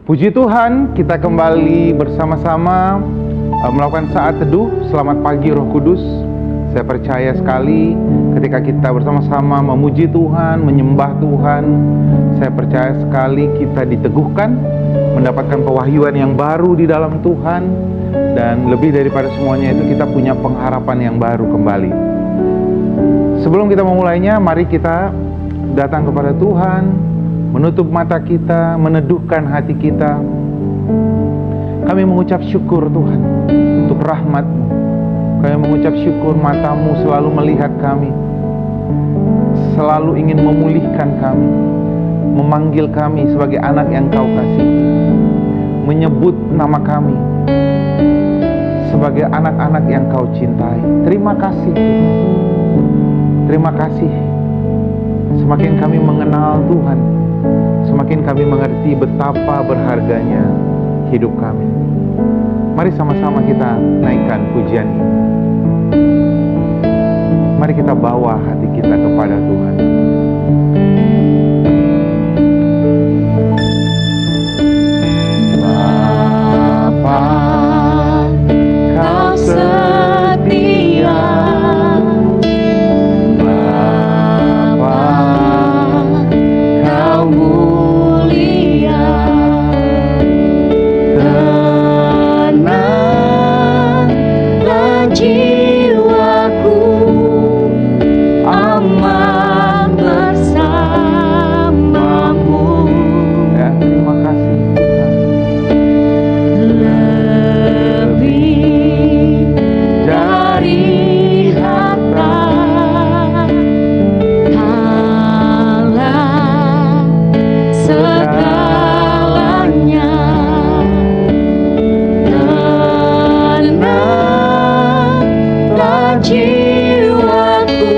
Puji Tuhan, kita kembali bersama-sama melakukan saat teduh. Selamat pagi Roh Kudus. Saya percaya sekali ketika kita bersama-sama memuji Tuhan, menyembah Tuhan, saya percaya sekali kita diteguhkan, mendapatkan pewahyuan yang baru di dalam Tuhan, dan lebih daripada semuanya itu kita punya pengharapan yang baru kembali. Sebelum kita memulainya, mari kita datang kepada Tuhan, menutup mata kita, meneduhkan hati kita. Kami mengucap syukur Tuhan untuk rahmat-Mu. Kami mengucap syukur mata-Mu selalu melihat kami, selalu ingin memulihkan kami, memanggil kami sebagai anak yang Kau kasih, menyebut nama kami sebagai anak-anak yang Kau cintai. Terima kasih Tuhan. Terima kasih. Semakin kami mengenal Tuhan, semakin kami mengerti betapa berharganya hidup kami. Mari sama-sama kita naikkan pujian ini. Mari kita bawa hati kita kepada Tuhan. Bapa, Kau setia. Bapa, Kau mulia. Tenanglah jiwaku, aman bersamamu. Ya, terima kasih Tuhan. Lebih dari harta, Kaulah segalanya. Tenanglah jiwaku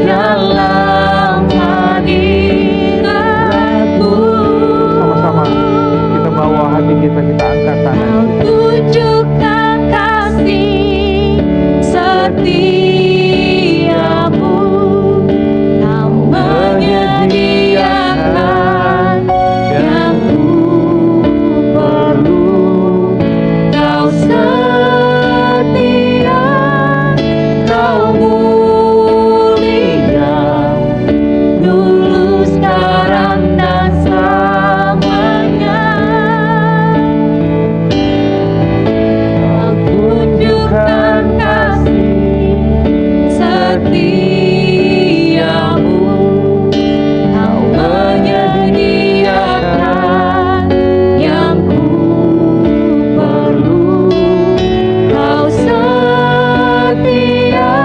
dalam hadirat-Mu. Sama-sama kita bawa hati kita angkat tangan. Kau tunjukkan kasih setiamu. Kau menyediakan yang ku perlu. Kau setia, Kau mulia, dulu, sekarang, dan selamanya. Kau tunjukkan kasih setiamu. Kau menyediakan yang ku perlu. Kau setia,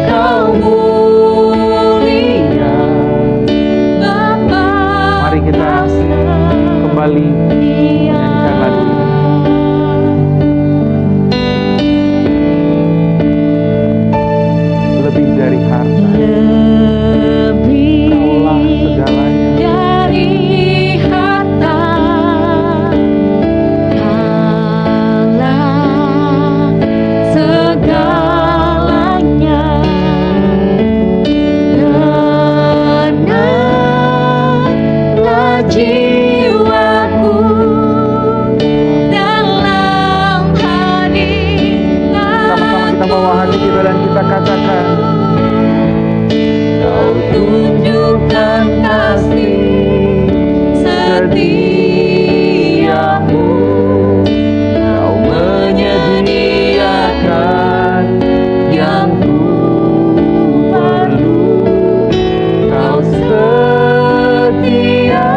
Kau mulia, Bapa. Mari kita kembali menyanyikan lagu ini. Lebih dari harta, Kaulah segalanya. Dari harta, Kaulah segalanya. Tenanglah jiwaku dalam hadirat-Mu. Sama-sama kita bawa hati kita dan kita katakan, Kau tunjukkan kasih setiamu. Kau menyediakan yang ku perlu. Kau setia,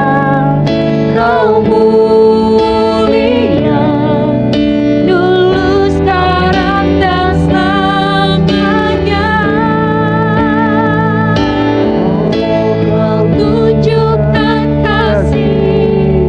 Kau mulia, dulu, sekarang, dan selamanya. Kau tunjukkan kasih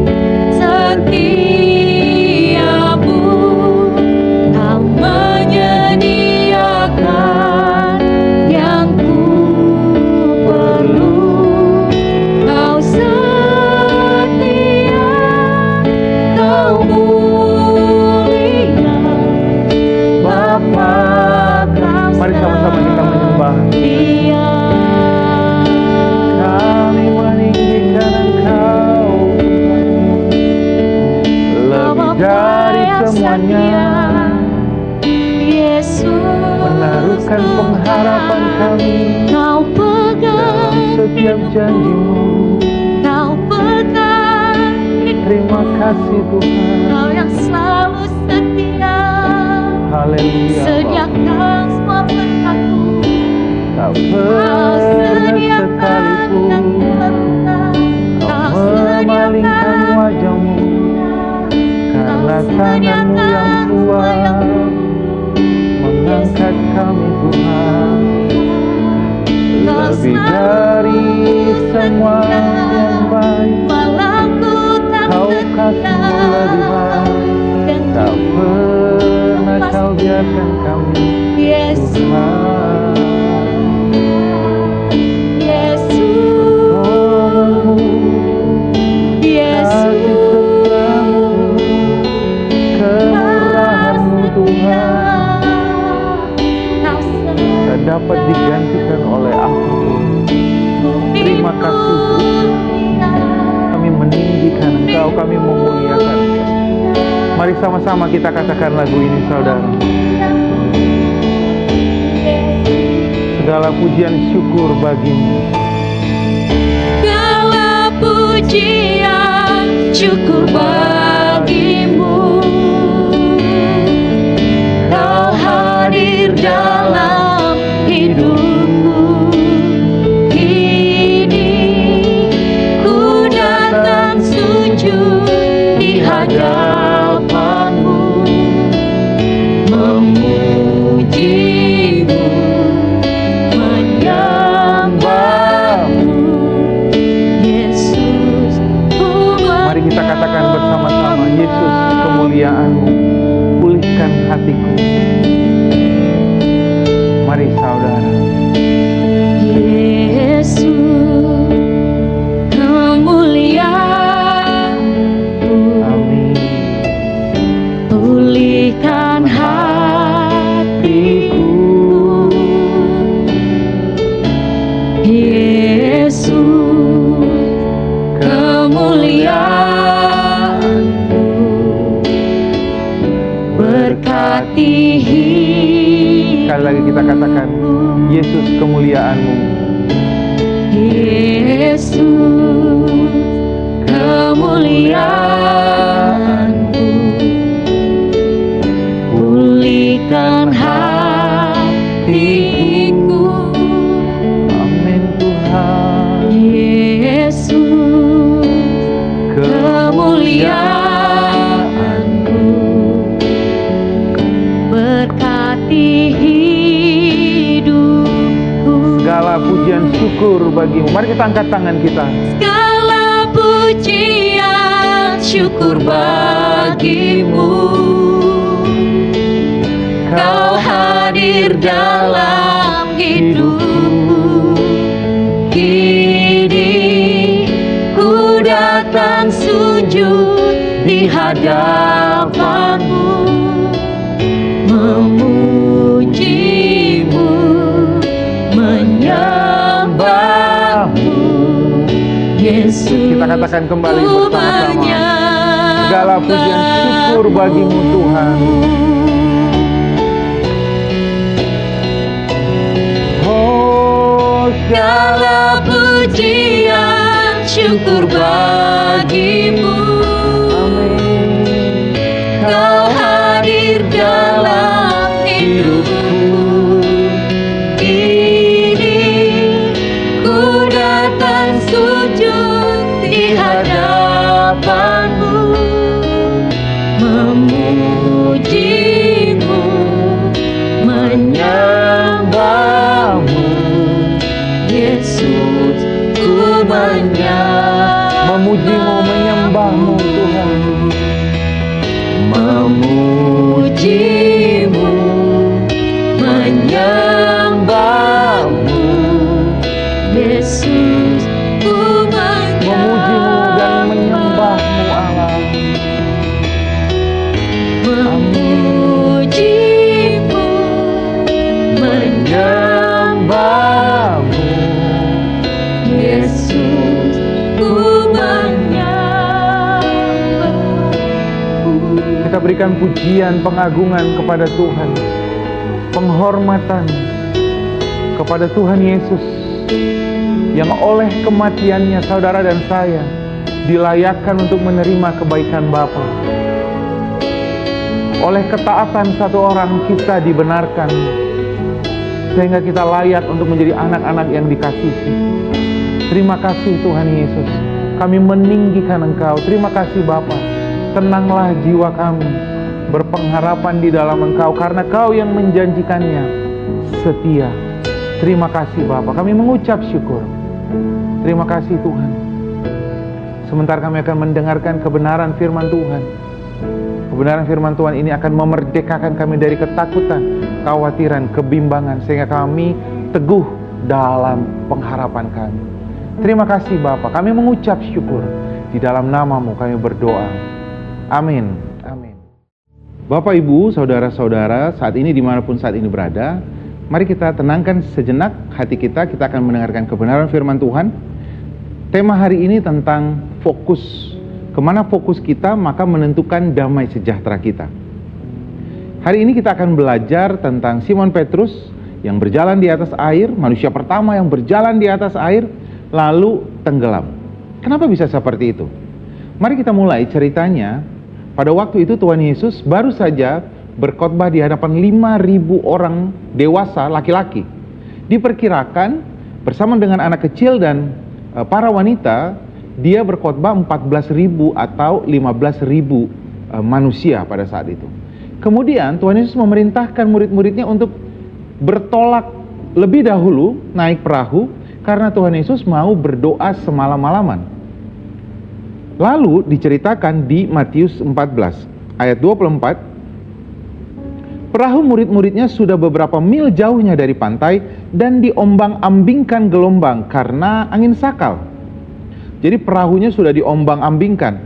kasih Tuhan. Kau yang selalu setia, Haleluya. sediakan semua berkatmu. Tak Kau pernah sediakan yang sekalipun perlukan. Kau Kau memalingkan sediakan wajahmu, karena tanganmu yang kuat mengangkat kami Tuhan. Lebih dari semua yang baik, malah ku tak Kau kasihmu lebih baik. Tak pernah Kau biarkan kami Yesus, Tuhan. Yesus, Tolongmu, kasih Yesus, setiamu, kemurahan-Mu Tuhan, Kau tak dapat digantikan oleh apapun. Terima kasih Tuhan. Kami meninggikan Engkau, kami memuliakan Engkau. Mari sama-sama kita katakan lagu ini, saudara. Segala pujian syukur bagimu. Segala pujian syukur bagimu. Kau hadir dalam hidupku. Kini ku datang sujud di hadapanmu, memujimu, menyembahmu, Yesus. Mari kita katakan bersama-sama, Yesus, kemuliaan-Mu pulihkan hatiku. Mari saudara. Yesus, kemuliaan-Mu Amin. pulihkan hatiku. Yesus, kemuliaan-Mu berkati hidup. Sekali lagi kita katakan, Yesus, kemuliaan-Mu. Yesus, kemuliaan-Mu pulihkan hatiku. Amin Tuhan. Yesus, kemuliaan-Mu berkati hidupku. Segala pujian syukur bagimu. Mari kita angkat tangan kita. Segala pujian syukur bagimu. Kau hadir dalam hidupku. Kini ku datang sujud di hadapanmu, memujimu, menyembahmu, Yesus. Kita katakan kembali bersama-sama. Segala pujian syukur bagimu Tuhan. Oh, Segala pujian syukur bagimu. Amin. Kau hadir dalam hidupku. Kini ku datang sujud di hadapanmu, memujimu, menyembahmu, Yesus, ku menyembahmu. Memujimu, menyembahmu Tuhan. Memujimu, menyembahmu, Yesus, ku Memujimu dan menyembahmu Allah. memujimu, menyembahmu, Yesus, ku menyembahmu. Kita berikan pujian, pengagungan kepada Tuhan, penghormatan kepada Tuhan Yesus, yang oleh kematiannya saudara dan saya dilayakkan untuk menerima kebaikan Bapa. Oleh ketaatan satu orang kita dibenarkan, sehingga kita layak untuk menjadi anak-anak yang dikasihi. Terima kasih Tuhan Yesus, kami meninggikan Engkau. Terima kasih Bapa. Tenanglah jiwa kami, berpengharapan di dalam Engkau, karena Kau yang menjanjikannya setia. Terima kasih Bapa, kami mengucap syukur. Terima kasih Tuhan. Sementara kami akan mendengarkan kebenaran firman Tuhan. Kebenaran firman Tuhan ini akan memerdekakan kami dari ketakutan, kekhawatiran, kebimbangan, sehingga kami teguh dalam pengharapan kami. Terima kasih Bapa, kami mengucap syukur. Di dalam nama-Mu kami berdoa. Amin. Amin. Bapak, Ibu, saudara-saudara, saat ini dimanapun saat ini berada, mari kita tenangkan sejenak hati kita. Kita akan mendengarkan kebenaran firman Tuhan. Tema hari ini tentang fokus. Kemana fokus kita, maka menentukan damai sejahtera kita. Hari ini kita akan belajar tentang Simon Petrus yang berjalan di atas air, manusia pertama yang berjalan di atas air, lalu tenggelam. Kenapa bisa seperti itu? Mari kita mulai ceritanya. Pada waktu itu Tuhan Yesus baru saja berkhotbah di hadapan 5.000 orang dewasa laki-laki. Diperkirakan bersama dengan anak kecil dan para wanita, dia berkhotbah 14.000 atau 15.000 manusia pada saat itu. Kemudian Tuhan Yesus memerintahkan murid-muridnya untuk bertolak lebih dahulu naik perahu, karena Tuhan Yesus mau berdoa semalam-malaman. Lalu diceritakan di Matius 14 ayat 24, perahu murid-muridnya sudah beberapa mil jauhnya dari pantai dan diombang-ambingkan gelombang karena angin sakal. Jadi perahunya sudah diombang-ambingkan.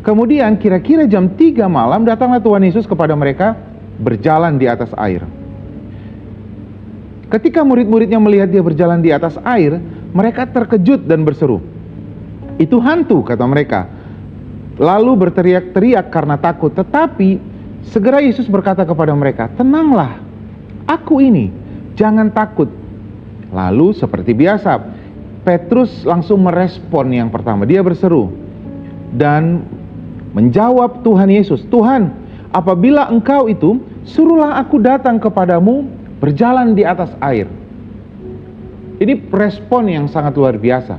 Kemudian kira-kira jam 3 malam datanglah Tuhan Yesus kepada mereka berjalan di atas air. Ketika murid-muridnya melihat dia berjalan di atas air, mereka terkejut dan berseru, "Itu hantu," kata mereka. Lalu berteriak-teriak karena takut. Tetapi segera Yesus berkata kepada mereka, "Tenanglah, aku ini, jangan takut." Lalu seperti biasa, Petrus langsung merespon yang pertama. Dia berseru dan menjawab Tuhan Yesus, "Tuhan, apabila Engkau itu, suruhlah aku datang kepadamu berjalan di atas air." Ini respon yang sangat luar biasa.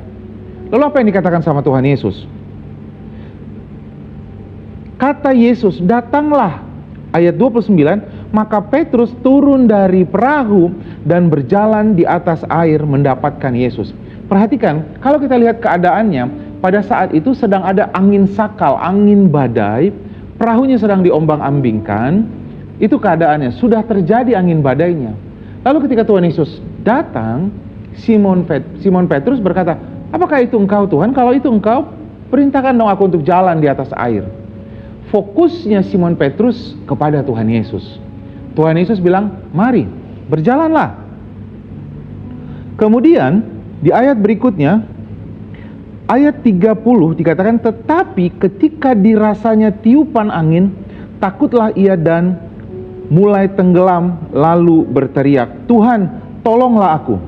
Lalu apa yang dikatakan sama Tuhan Yesus? Kata Yesus, "Datanglah." Ayat 29, maka Petrus turun dari perahu dan berjalan di atas air mendapatkan Yesus. Perhatikan, kalau kita lihat keadaannya, pada saat itu sedang ada angin sakal, angin badai, perahunya sedang diombang-ambingkan, itu keadaannya, sudah terjadi angin badainya. Lalu ketika Tuhan Yesus datang, Simon Petrus berkata, "Apakah itu Engkau Tuhan? Kalau itu Engkau, perintahkan dong aku untuk jalan di atas air." Fokusnya Simon Petrus kepada Tuhan Yesus. Tuhan Yesus bilang, "Mari, berjalanlah." Kemudian di ayat berikutnya, ayat 30 dikatakan, tetapi ketika dirasanya tiupan angin, takutlah ia dan mulai tenggelam, lalu berteriak, "Tuhan, tolonglah aku."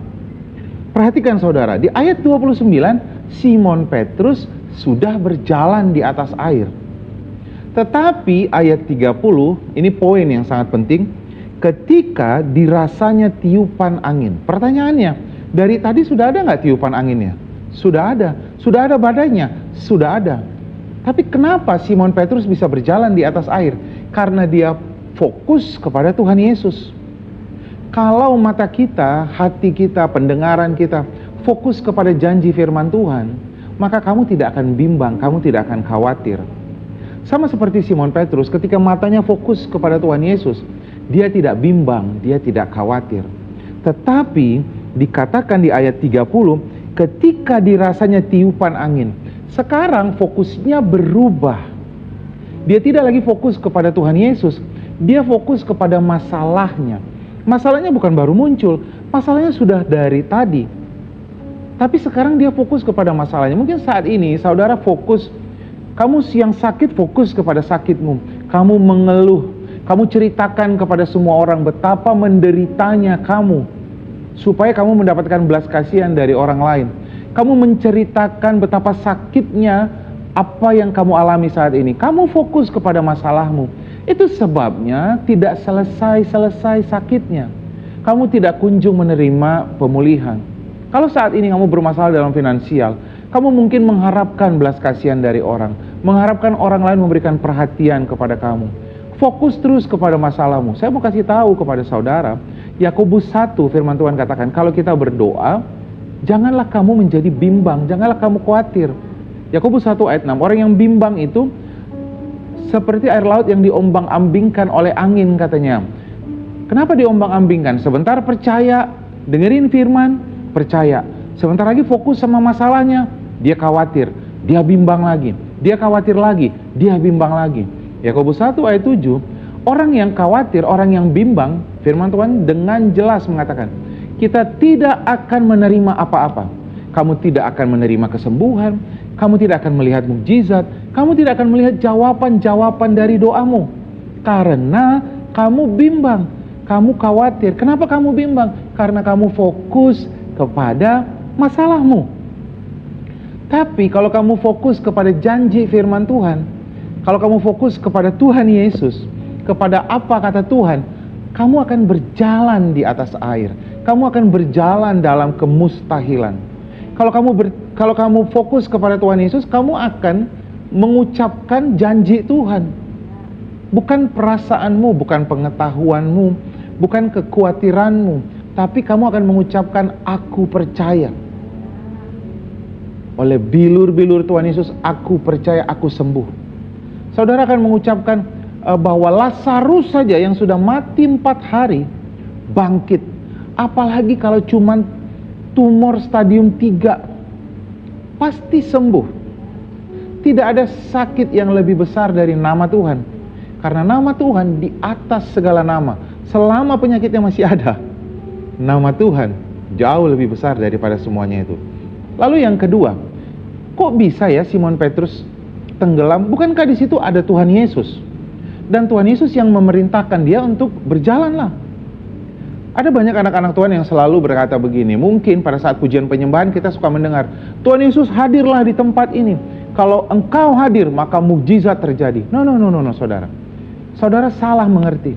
Perhatikan saudara, di ayat 29, Simon Petrus sudah berjalan di atas air. Tetapi ayat 30, ini poin yang sangat penting, ketika dirasanya tiupan angin. Pertanyaannya, dari tadi sudah ada nggak tiupan anginnya? Sudah ada. Sudah ada badainya? Sudah ada. Tapi kenapa Simon Petrus bisa berjalan di atas air? Karena dia fokus kepada Tuhan Yesus. Kalau mata kita, hati kita, pendengaran kita fokus kepada janji firman Tuhan, maka kamu tidak akan bimbang, kamu tidak akan khawatir. Sama seperti Simon Petrus, ketika matanya fokus kepada Tuhan Yesus, dia tidak bimbang, dia tidak khawatir. Tetapi dikatakan di ayat 30, ketika dirasanya tiupan angin, sekarang fokusnya berubah. Dia tidak lagi fokus kepada Tuhan Yesus, dia fokus kepada masalahnya. Masalahnya bukan baru muncul, masalahnya sudah dari tadi. Tapi sekarang dia fokus kepada masalahnya. Mungkin saat ini saudara fokus, kamu yang sakit fokus kepada sakitmu. Kamu mengeluh, kamu ceritakan kepada semua orang betapa menderitanya kamu, supaya kamu mendapatkan belas kasihan dari orang lain. Kamu menceritakan betapa sakitnya apa yang kamu alami saat ini, kamu fokus kepada masalahmu. Itu sebabnya tidak selesai-selesai sakitnya. Kamu tidak kunjung menerima pemulihan. Kalau saat ini kamu bermasalah dalam finansial, kamu mungkin mengharapkan belas kasihan dari orang, mengharapkan orang lain memberikan perhatian kepada kamu. Fokus terus kepada masalahmu. Saya mau kasih tahu kepada saudara, Yakobus 1 firman Tuhan katakan, kalau kita berdoa, janganlah kamu menjadi bimbang, janganlah kamu khawatir. Yakobus 1 ayat 6, orang yang bimbang itu seperti air laut yang diombang-ambingkan oleh angin katanya. Kenapa diombang-ambingkan? Sebentar percaya, dengerin firman, percaya. Sebentar lagi fokus sama masalahnya, dia khawatir, dia bimbang lagi. Dia khawatir lagi, dia bimbang lagi. Yakobus 1 ayat 7, orang yang khawatir, orang yang bimbang, firman Tuhan dengan jelas mengatakan, kita tidak akan menerima apa-apa. Kamu tidak akan menerima kesembuhan, kamu tidak akan melihat mukjizat, kamu tidak akan melihat jawaban-jawaban dari doamu. Karena kamu bimbang, kamu khawatir. Kenapa kamu bimbang? Karena kamu fokus kepada masalahmu. Tapi kalau kamu fokus kepada janji firman Tuhan, kalau kamu fokus kepada Tuhan Yesus, kepada apa kata Tuhan, kamu akan berjalan di atas air. Kamu akan berjalan dalam kemustahilan. Kalau kamu fokus kepada Tuhan Yesus, kamu akan mengucapkan janji Tuhan. Bukan perasaanmu, bukan pengetahuanmu, bukan kekhawatiranmu, tapi kamu akan mengucapkan, aku percaya. Oleh bilur-bilur Tuhan Yesus, aku percaya, aku sembuh. Saudara akan mengucapkan bahwa Lazarus saja yang sudah mati 4 hari, bangkit. Apalagi kalau cuman tumor stadium 3, pasti sembuh. Tidak ada sakit yang lebih besar dari nama Tuhan. Karena nama Tuhan di atas segala nama. Selama penyakitnya masih ada, nama Tuhan jauh lebih besar daripada semuanya itu. Lalu yang kedua, kok bisa ya Simon Petrus tenggelam? Bukankah di situ ada Tuhan Yesus? Dan Tuhan Yesus yang memerintahkan dia untuk berjalanlah. Ada banyak anak-anak Tuhan yang selalu berkata begini, mungkin pada saat pujian penyembahan kita suka mendengar, Tuhan Yesus hadirlah di tempat ini. Kalau engkau hadir, maka mukjizat terjadi. No, saudara. Saudara salah mengerti.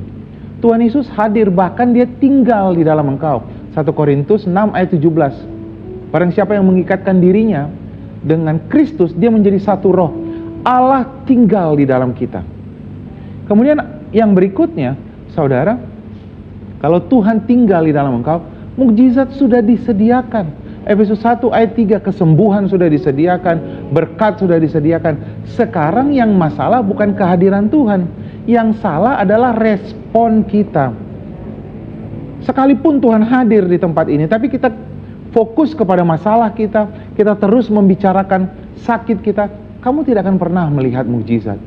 Tuhan Yesus hadir, bahkan dia tinggal di dalam engkau. 1 Korintus 6 ayat 17. Barang siapa yang mengikatkan dirinya dengan Kristus, dia menjadi satu roh. Allah tinggal di dalam kita. Kemudian yang berikutnya, saudara, kalau Tuhan tinggal di dalam engkau, mukjizat sudah disediakan. Efesus 1 ayat 3, kesembuhan sudah disediakan, berkat sudah disediakan. Sekarang yang masalah bukan kehadiran Tuhan. Yang salah adalah respon kita. Sekalipun Tuhan hadir di tempat ini, tapi kita fokus kepada masalah kita, kita terus membicarakan sakit kita, kamu tidak akan pernah melihat mukjizat.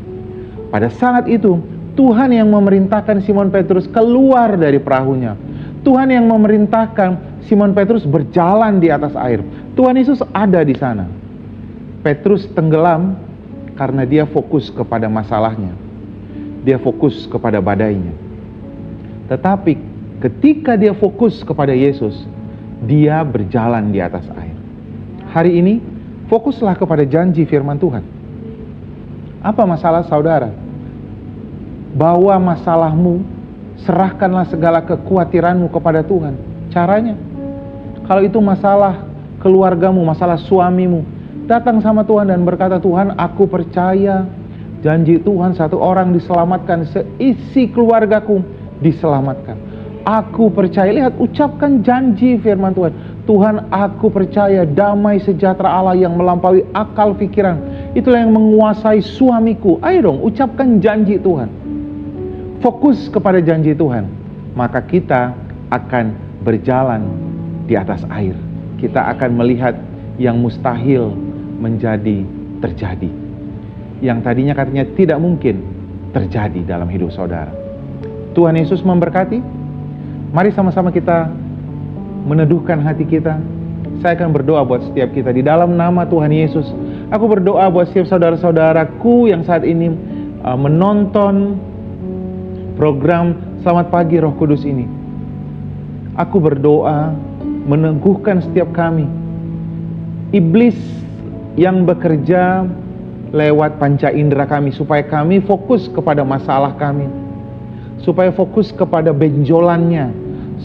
Pada saat itu, Tuhan yang memerintahkan Simon Petrus keluar dari perahunya. Tuhan yang memerintahkan Simon Petrus berjalan di atas air. Tuhan Yesus ada di sana. Petrus tenggelam karena dia fokus kepada masalahnya. Dia fokus kepada badainya. Tetapi ketika dia fokus kepada Yesus, dia berjalan di atas air. Hari ini, fokuslah kepada janji firman Tuhan. Apa masalah saudara? Bawa masalahmu, serahkanlah segala kekhawatiranmu kepada Tuhan. Caranya, kalau itu masalah keluargamu, masalah suamimu, datang sama Tuhan dan berkata, Tuhan, aku percaya janji Tuhan, satu orang diselamatkan, seisi keluargaku diselamatkan. Aku percaya, lihat, ucapkan janji firman Tuhan. Tuhan, aku percaya damai sejahtera Allah yang melampaui akal pikiran, itulah yang menguasai suamiku. Ayo dong, ucapkan janji Tuhan. Fokus kepada janji Tuhan, maka kita akan berjalan di atas air. Kita akan melihat yang mustahil menjadi terjadi. Yang tadinya katanya tidak mungkin terjadi dalam hidup saudara. Tuhan Yesus memberkati. Mari sama-sama kita meneduhkan hati kita. Saya akan berdoa buat setiap kita di dalam nama Tuhan Yesus. Aku berdoa buat setiap saudara-saudaraku yang saat ini menonton program Selamat Pagi Roh Kudus ini. Aku berdoa meneguhkan setiap kami. Iblis yang bekerja lewat panca indera kami, supaya kami fokus kepada masalah kami, supaya fokus kepada benjolannya,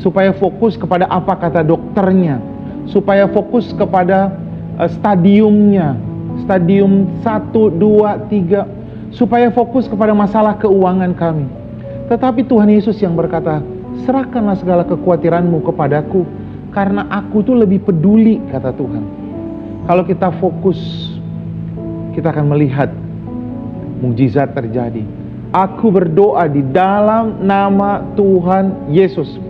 supaya fokus kepada apa kata dokternya, supaya fokus kepada stadiumnya, stadium 1, 2, 3, supaya fokus kepada masalah keuangan kami. Tetapi Tuhan Yesus yang berkata, serahkanlah segala kekhawatiranmu kepadaku, karena aku tuh lebih peduli, kata Tuhan. Kalau kita fokus, kita akan melihat mukjizat terjadi. Aku berdoa di dalam nama Tuhan Yesus.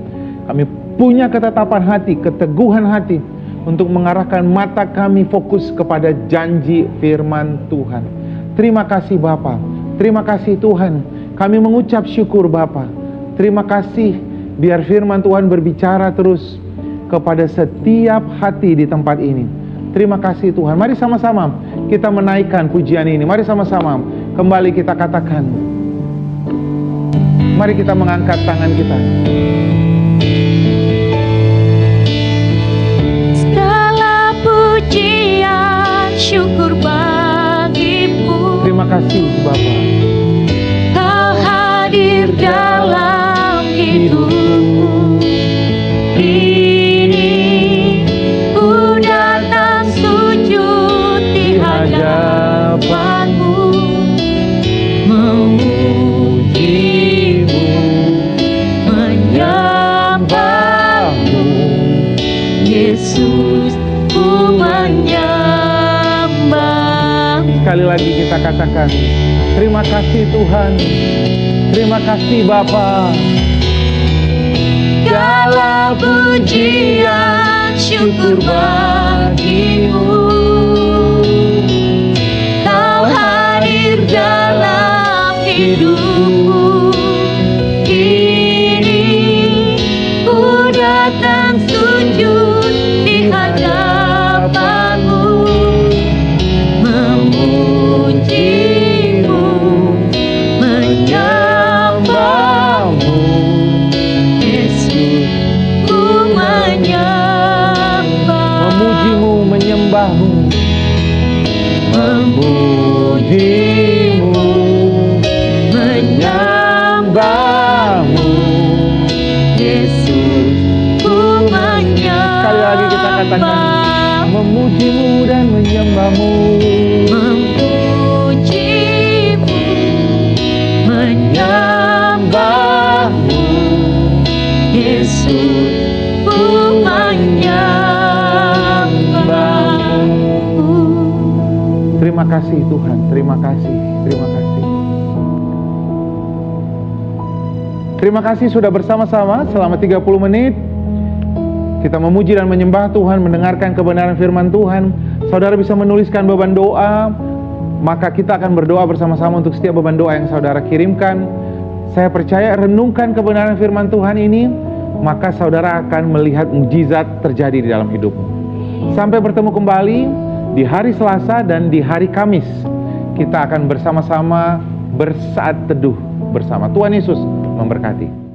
Kami punya ketetapan hati, keteguhan hati untuk mengarahkan mata kami fokus kepada janji firman Tuhan. Terima kasih Bapa, terima kasih Tuhan. Kami mengucap syukur Bapa. Terima kasih, biar firman Tuhan berbicara terus kepada setiap hati di tempat ini. Terima kasih Tuhan. Mari sama-sama kita menaikkan pujian ini. Mari sama-sama kembali kita katakan. Mari kita mengangkat tangan kita. Segala pujian syukur bagimu. Terima kasih Bapa. Kau hadir dalam hidupku. Hadapanmu, memujimu, menyembahmu, Yesus, ku menyembah. Sekali lagi kita katakan, terima kasih Tuhan, terima kasih Bapa. Segala pujian syukur bagimu. Dalam hidupku ini, ku datang sujud di hadapanmu, memujimu, menyembahmu, Yesus, ku menyembah. Memujimu, menyembahmu, memujimu, menyembahmu, Yesus, ku menyembah. Sekali lagi kita katakan, memujimu dan menyembahmu, memujimu, menyembahmu, Yesus, ku menyembahmu. Terima kasih Tuhan, terima kasih, terima kasih. Terima kasih sudah bersama-sama selama 30 menit. Kita memuji dan menyembah Tuhan, mendengarkan kebenaran firman Tuhan. Saudara bisa menuliskan beban doa, maka kita akan berdoa bersama-sama untuk setiap beban doa yang saudara kirimkan. Saya percaya renungkan kebenaran firman Tuhan ini, maka saudara akan melihat mukjizat terjadi di dalam hidupmu. Sampai bertemu kembali di hari Selasa dan di hari Kamis. Kita akan bersama-sama bersaat teduh bersama. Tuhan Yesus memberkati.